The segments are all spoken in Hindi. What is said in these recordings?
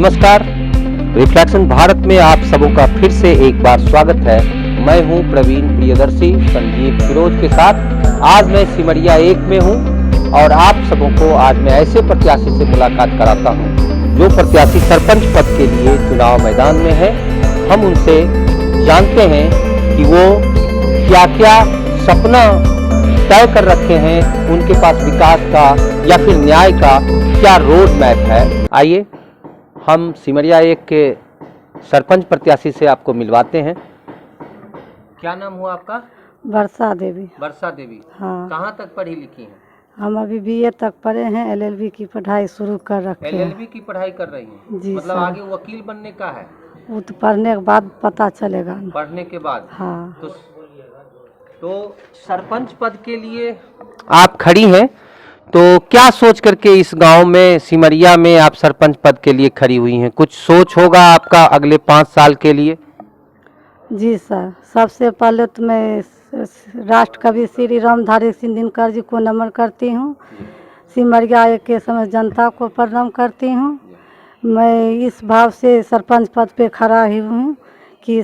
नमस्कार, रिफ्लेक्शन भारत में आप सबों का फिर से एक बार स्वागत है। मैं हूं प्रवीण प्रियदर्शी संजीव फिरोज के साथ। आज मैं सिमरिया 1 में हूं और आप सबों को आज मैं ऐसे प्रत्याशी से मुलाकात कराता हूं जो प्रत्याशी सरपंच पद के लिए चुनाव मैदान में है। हम उनसे जानते हैं कि वो क्या क्या सपना तय कर रखे हैं, उनके पास विकास का या फिर न्याय का क्या रोड मैप है। आइए हम सिमरिया 1 के सरपंच प्रत्याशी से आपको मिलवाते हैं। क्या नाम हुआ आपका? वर्षा देवी। वर्षा देवी। हाँ। कहाँ तक पढ़ी लिखी हैं? हम अभी बीए तक पढ़े हैं, एलएलबी की पढ़ाई शुरू कर रखे हैं। एलएलबी की पढ़ाई कर रही हैं? जी मतलब सर। आगे वकील बनने का है? वो तो पढ़ने के बाद पता चलेगा। पढ़ने के बाद। हाँ। तो सरपंच पद के लिए आप खड़ी हैं, तो क्या सोच करके इस गांव में सिमरिया में आप सरपंच पद के लिए खड़ी हुई हैं? कुछ सोच होगा आपका अगले 5 साल के लिए? जी सर, सबसे पहले तो मैं राष्ट्रकवि श्री रामधारी सिंह दिनकर जी को नमन करती हूँ। सिमरिया 1 के समस्त जनता को प्रणाम करती हूँ। मैं इस भाव से सरपंच पद पे खड़ा ही हूँ कि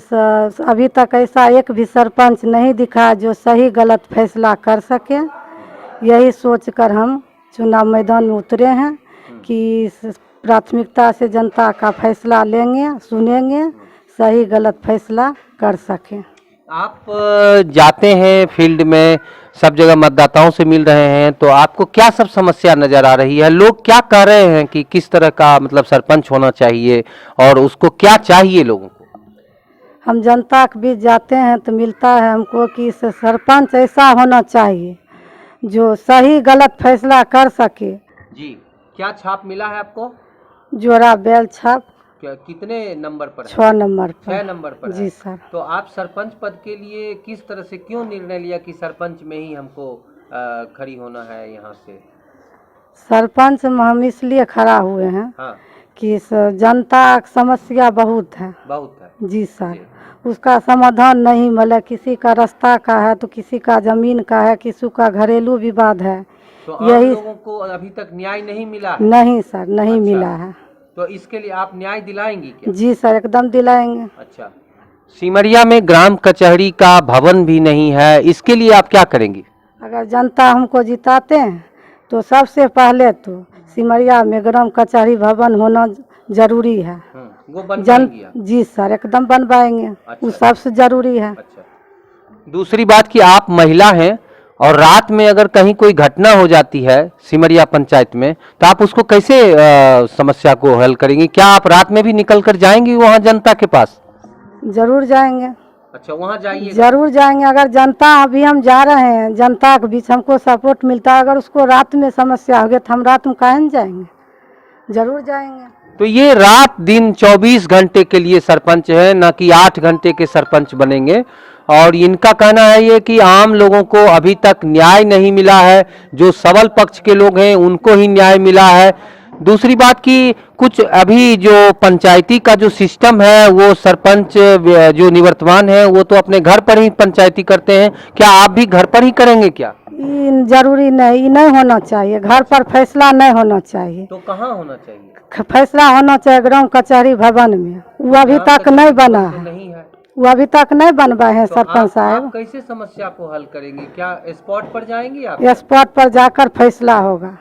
अभी तक ऐसा एक भी सरपंच नहीं दिखा जो सही गलत फैसला कर सके। यही सोचकर हम चुनाव मैदान में उतरे हैं कि प्राथमिकता से जनता का फैसला लेंगे, सुनेंगे, सही गलत फैसला कर सकें। आप जाते हैं फील्ड में, सब जगह मतदाताओं से मिल रहे हैं, तो आपको क्या सब समस्या नजर आ रही है? लोग क्या कह रहे हैं कि किस तरह का मतलब सरपंच होना चाहिए और उसको क्या चाहिए लोगों को? हम जनता के बीच जाते हैं तो मिलता है हमको कि सरपंच ऐसा होना चाहिए जो सही गलत फैसला कर सके। जी, क्या छाप मिला है आपको? जोरा बैल छाप। कितने नंबर पर है? 6 नंबर पर। 6 नंबर पर जी है। सर। तो आप सरपंच पद के लिए किस तरह से क्यों निर्णय लिया कि सरपंच में ही हमको खड़ी होना है यहाँ से? सरपंच में हम इसलिए खड़ा हुए हैं कि जनता की समस्या बहुत है। जी सर। उसका समाधान नहीं मिला, किसी का रास्ता का है तो किसी का जमीन का है, किसी का घरेलू विवाद है। तो यही लोगों को अभी तक न्याय नहीं मिला है? नहीं सर, नहीं मिला है। तो इसके लिए आप न्याय दिलाएंगी क्या? जी सर, एकदम दिलाएंगे। अच्छा, सिमरिया में ग्राम कचहरी का भवन भी नहीं है, इसके लिए आप क्या करेंगी? अगर जनता हमको जिताते हैं तो सबसे पहले तो सिमरिया में ग्राम कचहरी भवन होना जरूरी है। वो बनवाएंगी आप? जी सर, एकदम बनवाएंगे। अच्छा। वो सबसे जरूरी है। अच्छा। दूसरी बात कि आप महिला हैं और रात में अगर कहीं कोई घटना हो जाती है सिमरिया पंचायत में, तो आप उसको कैसे समस्या को हल करेंगी? क्या आप रात में भी निकल कर जाएंगी वहाँ जनता के पास? जरूर जाएंगे। अच्छा, वहाँ जाइए? जरूर जाएंगे। अगर जनता अभी हम जा रहे हैं, जनता के बीच हमको सपोर्ट मिलता है, अगर उसको रात में समस्या होगी तो हम रात में काहे नहीं जाएंगे? जरूर जाएंगे। तो ये रात दिन 24 घंटे के लिए सरपंच है, न कि 8 घंटे के सरपंच बनेंगे। और इनका कहना है ये कि आम लोगों को अभी तक न्याय नहीं मिला है, जो सबल पक्ष के लोग हैं उनको ही न्याय मिला है। दूसरी बात कि कुछ अभी जो पंचायती का जो सिस्टम है, वो सरपंच जो निवर्तमान है वो तो अपने घर पर ही पंचायती करते हैं। क्या आप भी घर पर ही करेंगे क्या? जरूरी नहीं, नहीं होना चाहिए। घर पर फैसला नहीं होना चाहिए। तो कहाँ होना चाहिए? फैसला होना चाहिए ग्राम कचहरी भवन में। वो अभी तक नहीं बना है। वो अभी तक नहीं बनवाए हैं सरपंच साहब। आप कैसे समस्या को हल करेंगे? क्या स्पॉट पर जाएंगी आप? स्पॉट पर जाकर फैसला होगा।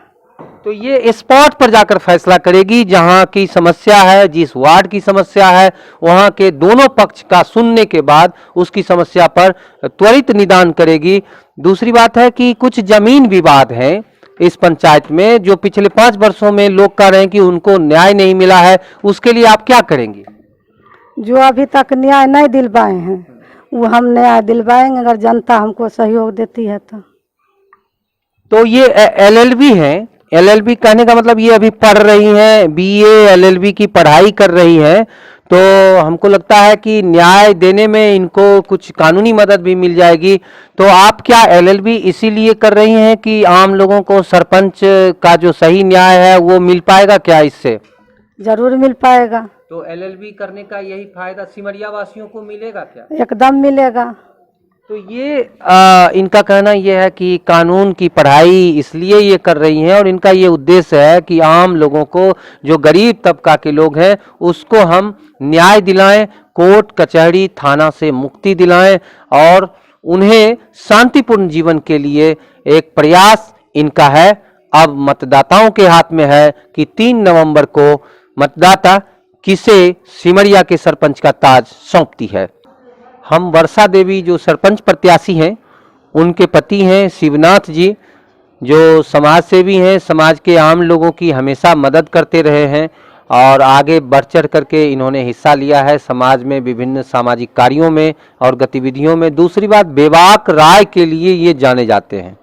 तो ये स्पॉट पर जाकर फैसला करेगी, जहां की समस्या है, जिस वार्ड की समस्या है, वहां के दोनों पक्ष का सुनने के बाद उसकी समस्या पर त्वरित निदान करेगी। दूसरी बात है कि कुछ जमीन विवाद हैं इस पंचायत में, जो पिछले 5 वर्षों में लोग कह रहे हैं कि उनको न्याय नहीं मिला है, उसके लिए आप क्या करेंगे? जो अभी तक न्याय नहीं दिलवाए हैं वो हम न्याय दिलवाएंगे, अगर जनता हमको सहयोग देती है तो ये एलएलबी है। एलएलबी कहने का मतलब ये अभी पढ़ रही हैं, बीए एलएलबी की पढ़ाई कर रही हैं, तो हमको लगता है कि न्याय देने में इनको कुछ कानूनी मदद भी मिल जाएगी। तो आप क्या एलएलबी इसीलिए कर रही हैं कि आम लोगों को सरपंच का जो सही न्याय है वो मिल पाएगा क्या इससे? जरूर मिल पाएगा। तो एलएलबी करने का यही फायदा सिमरिया वासियों को मिलेगा क्या? एकदम मिलेगा। तो ये इनका कहना यह है कि कानून की पढ़ाई इसलिए ये कर रही हैं और इनका ये उद्देश्य है कि आम लोगों को, जो गरीब तबका के लोग हैं, उसको हम न्याय दिलाएं, कोर्ट कचहरी थाना से मुक्ति दिलाएं और उन्हें शांतिपूर्ण जीवन के लिए एक प्रयास इनका है। अब मतदाताओं के हाथ में है कि 3 नवंबर को मतदाता किसे सिमरिया के सरपंच का ताज सौंपती है। हम वर्षा देवी जो सरपंच प्रत्याशी हैं, उनके पति हैं शिवनाथ जी, जो समाज सेवी हैं, समाज के आम लोगों की हमेशा मदद करते रहे हैं और आगे बढ़ चढ़ करके इन्होंने हिस्सा लिया है समाज में विभिन्न सामाजिक कार्यों में और गतिविधियों में। दूसरी बात, बेबाक राय के लिए ये जाने जाते हैं।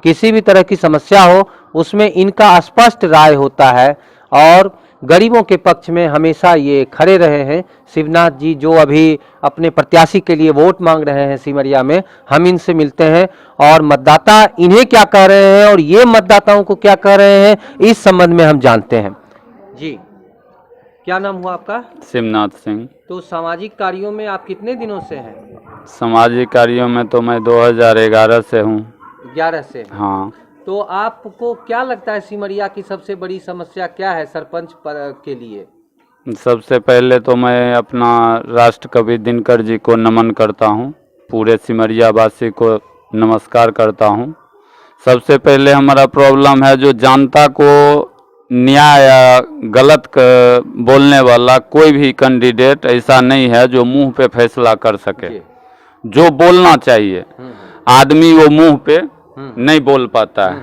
किसी भी तरह की समस्या हो उसमें इनका स्पष्ट राय होता है और गरीबों के पक्ष में हमेशा ये खड़े रहे हैं। शिवनाथ जी जो अभी अपने प्रत्याशी के लिए वोट मांग रहे हैं सिमरिया में, हम इनसे मिलते हैं और मतदाता इन्हें क्या कह रहे हैं और ये मतदाताओं को क्या कह रहे हैं, इस संबंध में हम जानते हैं। जी, क्या नाम हुआ आपका? शिवनाथ सिंह। तो सामाजिक कार्यों में आप कितने दिनों से हैं? सामाजिक कार्यों में तो मैं 2011 से हूँ। 11 से? हाँ। तो आपको क्या लगता है सिमरिया की सबसे बड़ी समस्या क्या है सरपंच के लिए? सबसे पहले तो मैं अपना राष्ट्र कवि दिनकर जी को नमन करता हूँ, पूरे सिमरिया वासी को नमस्कार करता हूँ। सबसे पहले हमारा प्रॉब्लम है जो जनता को न्याय या गलत बोलने वाला कोई भी कैंडिडेट ऐसा नहीं है जो मुंह पे फैसला कर सके। जो बोलना चाहिए आदमी वो मुंह पे नहीं बोल पाता है।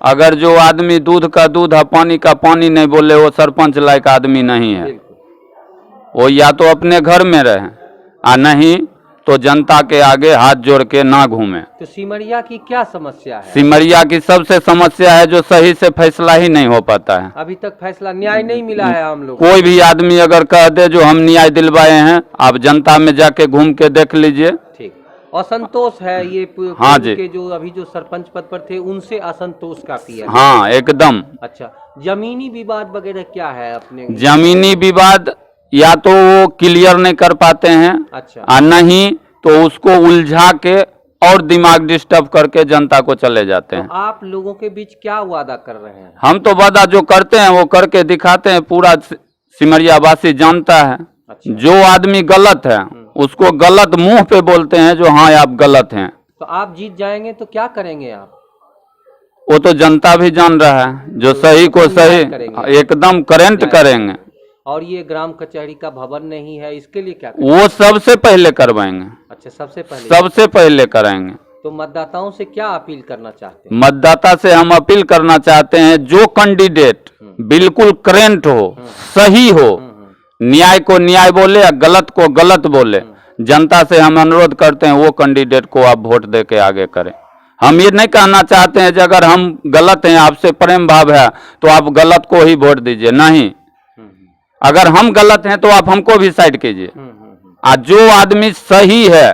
अगर जो आदमी दूध का दूध और पानी का पानी नहीं बोले वो सरपंच लायक आदमी नहीं है। वो या तो अपने घर में रहे और नहीं तो जनता के आगे हाथ जोड़ के ना घूमे। तो सिमरिया की क्या समस्या है? सिमरिया की सबसे समस्या है जो सही से फैसला ही नहीं हो पाता है। अभी तक फैसला न्याय नहीं मिला है हम लोग। कोई भी आदमी अगर कह दे जो हम न्याय दिलवाए हैं, आप जनता में जाके घूम के देख लीजिए। ठीक, असंतोष है ये। हाँ जी, के जो अभी जो सरपंच पद पर थे उनसे असंतोष काफी है। हाँ एकदम। अच्छा, जमीनी विवाद वगैरह क्या है अपने? जमीनी विवाद या तो वो क्लियर नहीं कर पाते हैं। अच्छा। और नहीं तो उसको उलझा के और दिमाग डिस्टर्ब करके जनता को चले जाते हैं। तो आप लोगों के बीच क्या वादा कर रहे हैं? हम तो वादा जो करते हैं वो करके दिखाते हैं, पूरा सिमरिया वासी जानता है। अच्छा। जो आदमी गलत है उसको गलत मुंह पे बोलते हैं जो हाँ आप गलत हैं। तो आप जीत जाएंगे तो क्या करेंगे आप? वो तो जनता भी जान रहा है। जो सही को सही एकदम करेंट करेंगे। और ये ग्राम कचहरी का भवन नहीं है, इसके लिए क्या करेंगे? वो सबसे पहले करवाएंगे। अच्छा, सबसे पहले कराएंगे। तो मतदाताओं से क्या अपील करना चाहते हैं? मतदाता से हम अपील करना चाहते हैं जो कैंडिडेट बिल्कुल करेंट हो, सही हो, न्याय को न्याय बोले या गलत को गलत बोले, जनता से हम अनुरोध करते हैं वो कैंडिडेट को आप वोट दे के आगे करें। हम ये नहीं कहना चाहते हैं कि अगर हम गलत हैं, आपसे प्रेम भाव है तो आप गलत को ही वोट दीजिए, नहीं। अगर हम गलत हैं तो आप हमको भी साइड कीजिए। और जो आदमी सही है,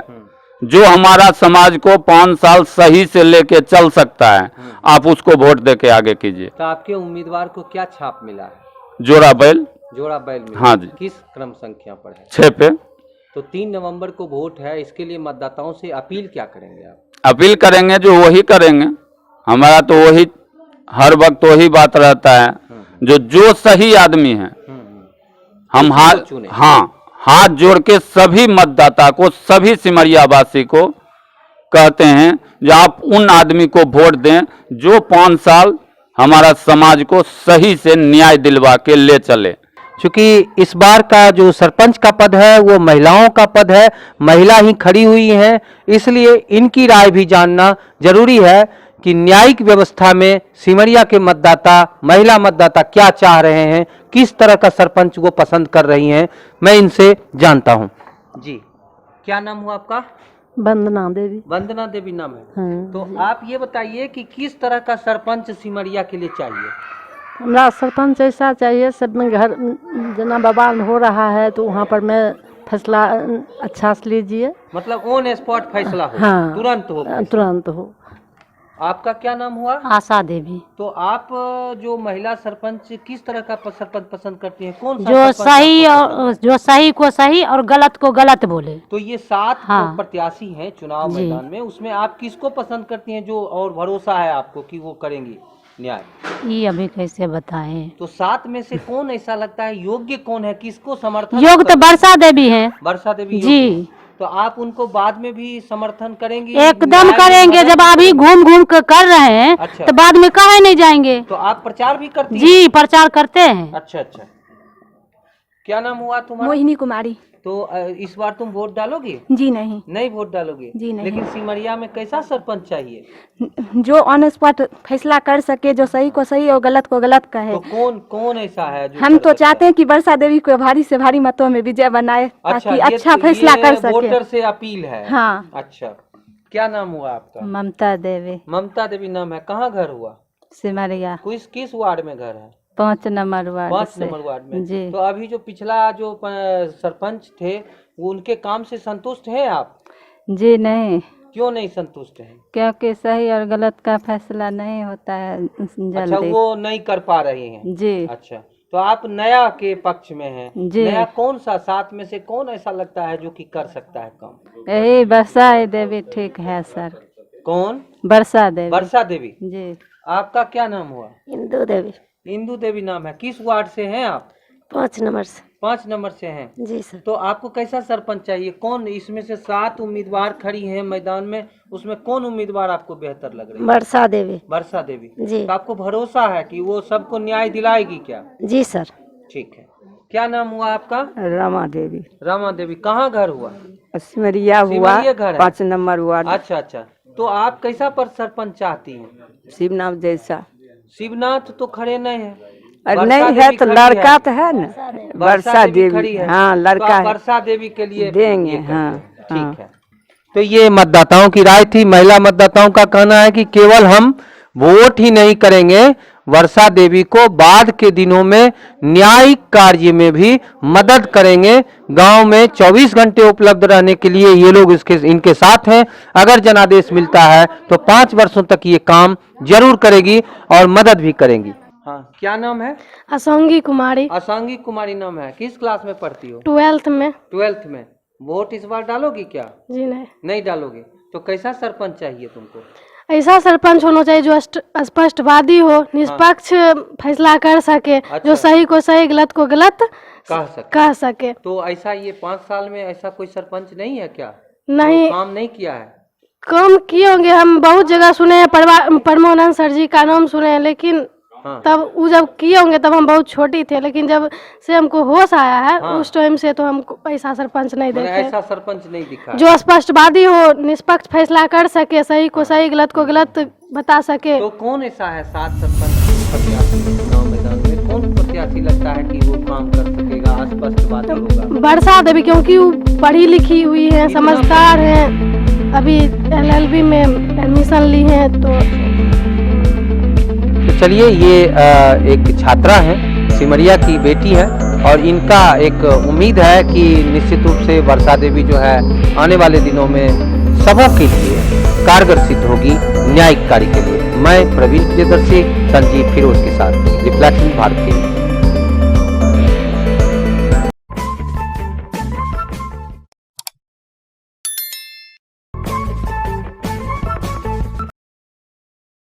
जो हमारा समाज को 5 साल सही से लेके चल सकता है, आप उसको वोट दे के आगे कीजिए। तो आपके उम्मीदवार को क्या छाप मिला है? जोड़ा बैल मिला। हाँ जी। किस क्रम संख्या पर है? 6 पे। तो 3 नवंबर को वोट है, इसके लिए मतदाताओं से अपील क्या करेंगे आप? अपील करेंगे जो वही करेंगे। हमारा तो वही हर वक्त वही बात रहता है, जो सही आदमी है हम हाथ जोड़ के सभी मतदाता को, सभी सिमरिया वासी को कहते हैं जो आप उन आदमी को वोट दें जो 5 साल हमारा समाज को सही से न्याय दिलवा के ले चले। क्योंकि इस बार का जो सरपंच का पद है वो महिलाओं का पद है, महिला ही खड़ी हुई हैं, इसलिए इनकी राय भी जानना जरूरी है कि न्यायिक व्यवस्था में सिमरिया के मतदाता, महिला मतदाता क्या चाह रहे हैं, किस तरह का सरपंच वो पसंद कर रही हैं, मैं इनसे जानता हूं। जी, क्या नाम हुआ आपका? वंदना देवी। वंदना देवी नाम है। हाँ। तो आप ये बताइए कि किस तरह का सरपंच सिमरिया के लिए चाहिए? हमरा सरपंच ऐसा चाहिए, सब में घर जना बवाल हो रहा है तो वहाँ पर मैं फैसला अच्छा से लीजिए। मतलब ऑन स्पॉट फैसला हो? हाँ, तुरंत हो? तुरंत हो। आपका क्या नाम हुआ? आशा देवी। तो आप जो महिला सरपंच किस तरह का सरपंच पसंद करती हैं? कौन सा जो सरपंच सही आपको और पसंद है? जो सही को सही और गलत को गलत बोले। तो ये 7 हाँ। प्रत्याशी हैं चुनाव जी। मैदान में, उसमें आप किसको पसंद करती हैं जो और भरोसा है आपको कि वो करेंगी न्याय? ये अभी कैसे बताएं? तो 7 में से कौन ऐसा लगता है योग्य, कौन है, किसको समर्थन? योग तो वर्षा देवी है वर्षा देवी योग्य जी। है। तो आप उनको बाद में भी समर्थन करेंगी? एकदम न्याय में करेंगे। मदद जब अभी करेंगी? घूम घूम कर रहे हैं अच्छा। तो बाद में काहे नहीं जाएंगे? तो आप प्रचार भी करती हैं? जी, प्रचार करते हैं। अच्छा अच्छा। क्या नाम हुआ तुम्हारा? मोहिनी कुमारी। तो इस बार तुम वोट डालोगी? जी नहीं। नहीं वोट डालोगे? जी नहीं। लेकिन सिमरिया में कैसा सरपंच चाहिए? जो ऑन स्पॉट फैसला कर सके, जो सही को सही और गलत को गलत कहे। तो कौन कौन ऐसा है जो हम कर तो सकता चाहते हैं कि वर्षा देवी को भारी से भारी मतों में विजय बनाए, ताकि ये अच्छा फैसला ये कर सके। वोटर से अपील है। हाँ। अच्छा, क्या नाम हुआ आपका? ममता देवी। ममता देवी नाम है। कहाँ घर हुआ? सिमरिया किस वार्ड में घर है? 5 नंबर वार्ड 5 से। नंबर वार्ड में। जी। तो अभी जो पिछला जो सरपंच थे वो उनके काम से संतुष्ट हैं आप? जी नहीं, क्यों नहीं संतुष्ट हैं? क्योंकि सही और गलत का फैसला नहीं होता है अच्छा, जल्दी। वो नहीं कर पा रहे हैं। जी अच्छा, तो आप नया के पक्ष में हैं। जी। नया कौन सा 7 में से कौन ऐसा लगता है जो कि कर सकता है काम? यही वर्षा देवी ठीक है सर। कौन? वर्षा देवी। वर्षा देवी। जी। आपका क्या नाम हुआ? इंदू देवी। इंदू देवी नाम है। किस वार्ड से हैं आप? 5 नंबर से। 5 नंबर से हैं। जी सर। तो आपको कैसा सरपंच चाहिए? कौन इसमें से 7 उम्मीदवार खड़ी हैं मैदान में, उसमें कौन उम्मीदवार आपको बेहतर लग रही है? वर्षा देवी। वर्षा देवी जी। तो आपको भरोसा है कि वो सबको न्याय दिलाएगी क्या? जी सर। ठीक है। क्या नाम हुआ आपका? रमा देवी। रमा देवी। कहाँ घर हुआ? सिमरिया हुआ। सिमरिया घर है। 5 नंबर वार्ड। अच्छा अच्छा। तो आप कैसा पर सरपंच चाहती हैं? शिवनाथ जैसा। शिवनाथ तो खड़े नहीं है। और वर्षा नहीं है देवी तो खड़ी लड़का तो है ना। वर्षा खड़ी देवी। है। हाँ, तो लड़का आप है। वर्षा देवी के लिए देंगे, ये करते हाँ, हैं। हाँ। ठीक है। तो ये मतदाताओं की राय थी। महिला मतदाताओं का कहना है कि केवल हम वोट ही नहीं करेंगे, वर्षा देवी को बाद के दिनों में न्यायिक कार्य में भी मदद करेंगे। गांव में 24 घंटे उपलब्ध रहने के लिए ये लोग इनके साथ हैं। अगर जनादेश मिलता है तो 5 वर्षों तक ये काम जरूर करेगी और मदद भी करेंगी। हाँ, क्या नाम है? असंगी कुमारी। असांगी कुमारी नाम है। किस क्लास में पढ़ती हो? 12th में। 12th में। वोट इस बार डालोगी क्या? जी नहीं। नहीं डालोगे? तो कैसा सरपंच चाहिए तुमको? ऐसा सरपंच होना चाहिए जो स्पष्टवादी हो, निष्पक्ष फैसला कर सके। अच्छा। जो सही को सही, गलत को गलत कह सके। तो ऐसा ये 5 साल में ऐसा कोई सरपंच नहीं है क्या? नहीं। जो काम नहीं किया है? काम किए होंगे, हम बहुत जगह सुने हैं। परमानंद सर जी का नाम सुने हैं, लेकिन हाँ। तब वो जब किए होंगे तब हम बहुत छोटी थे, लेकिन जब से हमको होश आया है, हाँ। उस टाइम से तो हमको ऐसा सरपंच नहीं मैंने देखे। ऐसा सरपंच नहीं दिखा है। जो स्पष्टवादी हो, निष्पक्ष फैसला कर सके, सही को सही, गलत को गलत बता सके। तो कौन ऐसा है 7 सरपंच प्रत्याशी चुनाव मैदान में? कौन प्रत्याशी लगता है कि वो काम कर सकेगा, स्पष्टवादी होगा? वर्षा देवी, क्योंकि वो पढ़ी लिखी हुई है, समझदार है, अभी LLB में एडमिशन ली है। तो चलिए, ये एक छात्रा है, सिमरिया की बेटी है और इनका एक उम्मीद है कि निश्चित रूप से वर्षा देवी जो है आने वाले दिनों में सबों के लिए कारगर सिद्ध होगी न्यायिक कार्य के लिए। मैं प्रवीण प्रियदर्शी, संजीव फिरोज के साथ, रिफ्लेक्शन भारत के लिए।